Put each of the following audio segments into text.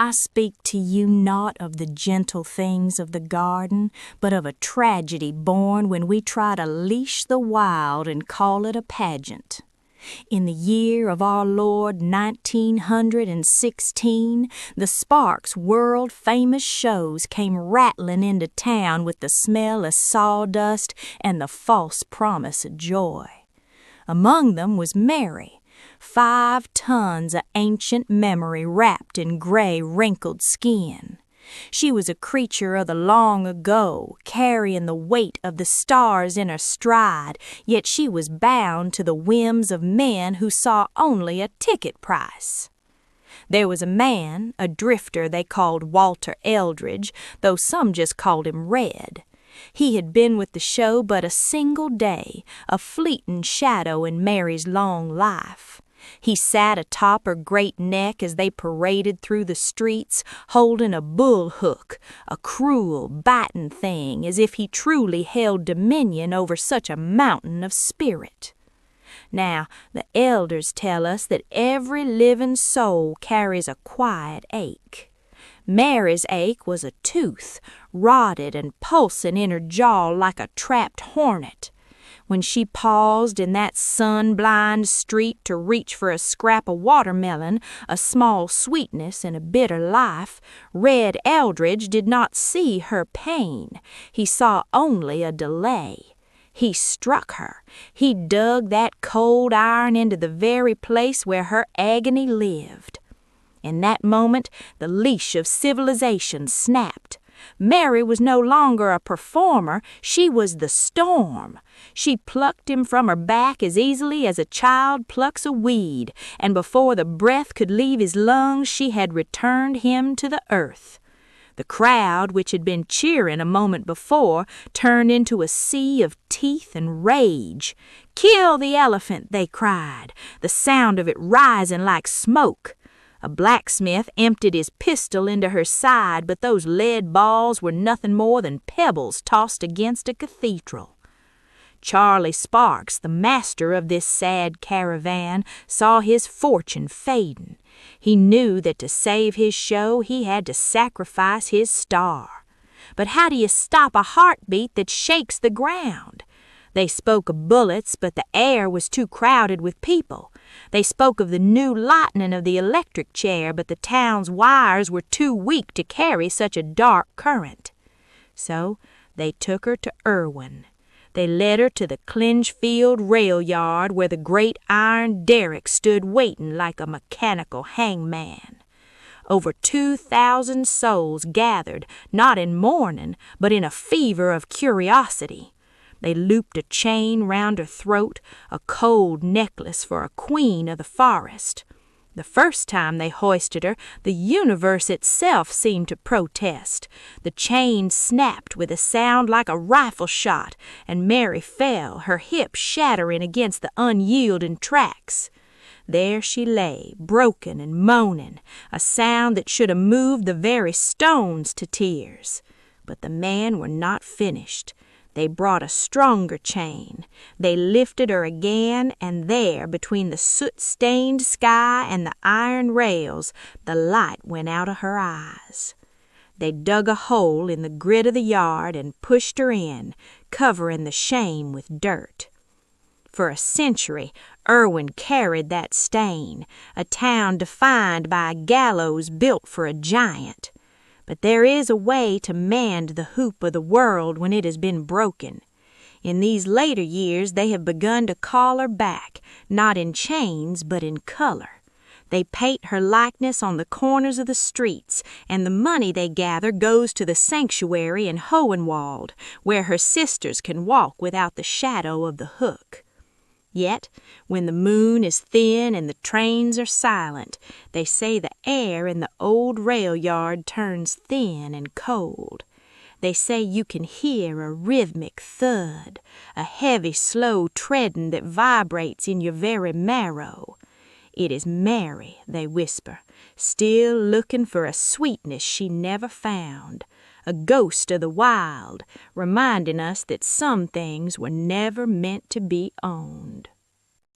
I speak to you not of the gentle things of the garden, but of a tragedy born when we try to leash the wild and call it a pageant. In the year of our Lord 1916, the Sparks world-famous shows came rattling into town with the smell of sawdust and the false promise of joy. Among them was Mary, 5 tons of ancient memory wrapped in gray, wrinkled skin. She was a creature of the long ago, carrying the weight of the stars in her stride, yet she was bound to the whims of men who saw only a ticket price. There was a man, a drifter they called Walter Eldridge, though some just called him Red. He had been with the show but a single day, a fleeting shadow in Mary's long life. He sat atop her great neck as they paraded through the streets, holding a bull hook, a cruel, biting thing, as if he truly held dominion over such a mountain of spirit. Now, the elders tell us that every living soul carries a quiet ache. Mary's ache was a tooth, rotted and pulsing in her jaw like a trapped hornet. When she paused in that sun-blind street to reach for a scrap of watermelon, a small sweetness in a bitter life, Red Eldridge did not see her pain. He saw only a delay. He struck her. He dug that cold iron into the very place where her agony lived. In that moment, the leash of civilization snapped. Mary was no longer a performer, she was the storm. She plucked him from her back as easily as a child plucks a weed, and before the breath could leave his lungs, she had returned him to the earth. The crowd, which had been cheering a moment before, turned into a sea of teeth and rage. "Kill the elephant," they cried, the sound of it rising like smoke. A blacksmith emptied his pistol into her side, but those lead balls were nothing more than pebbles tossed against a cathedral. Charlie Sparks, the master of this sad caravan, saw his fortune fading. He knew that to save his show he had to sacrifice his star. But how do you stop a heartbeat that shakes the ground? They spoke of bullets, but the air was too crowded with people. They spoke of the new lightning of the electric chair, but the town's wires were too weak to carry such a dark current. So they took her to Erwin. They led her to the Clinchfield Railroad, where the great iron derrick stood waiting like a mechanical hangman. Over 2,000 souls gathered, not in mourning, but in a fever of curiosity. They looped a chain round her throat, a cold necklace for a queen of the forest. The first time they hoisted her, the universe itself seemed to protest. The chain snapped with a sound like a rifle shot, and Mary fell, her hip shattering against the unyielding tracks. There she lay, broken and moaning, a sound that should have moved the very stones to tears. But the men were not finished. They brought a stronger chain. They lifted her again, and there, between the soot-stained sky and the iron rails, the light went out of her eyes. They dug a hole in the grit of the yard and pushed her in, covering the shame with dirt. For a century, Erwin carried that stain, a town defined by a gallows built for a giant. But there is a way to mend the hoop of the world when it has been broken. In these later years they have begun to call her back, not in chains but in color. They paint her likeness on the corners of the streets, and the money they gather goes to the sanctuary in Hohenwald, where her sisters can walk without the shadow of the hook. Yet, when the moon is thin and the trains are silent, they say the air in the old rail yard turns thin and cold. They say you can hear a rhythmic thud, a heavy, slow treading that vibrates in your very marrow. It is Mary, they whisper, still looking for a sweetness she never found, a ghost of the wild, reminding us that some things were never meant to be owned.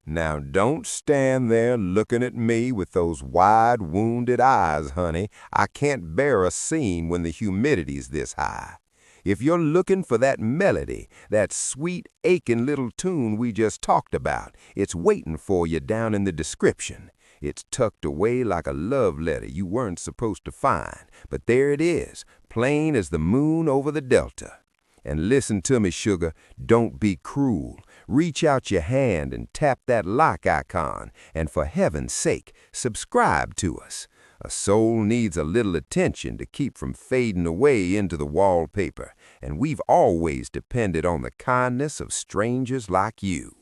Now don't stand there looking at me with those wide, wounded eyes, honey. I can't bear a scene when the humidity's this high. If you're looking for that melody, that sweet, aching little tune we just talked about, it's waiting for you down in the description. It's tucked away like a love letter you weren't supposed to find, but there it is, plain as the moon over the delta. And listen to me, sugar, don't be cruel. Reach out your hand and tap that like icon, and for heaven's sake, subscribe to us. A soul needs a little attention to keep from fading away into the wallpaper, and we've always depended on the kindness of strangers like you.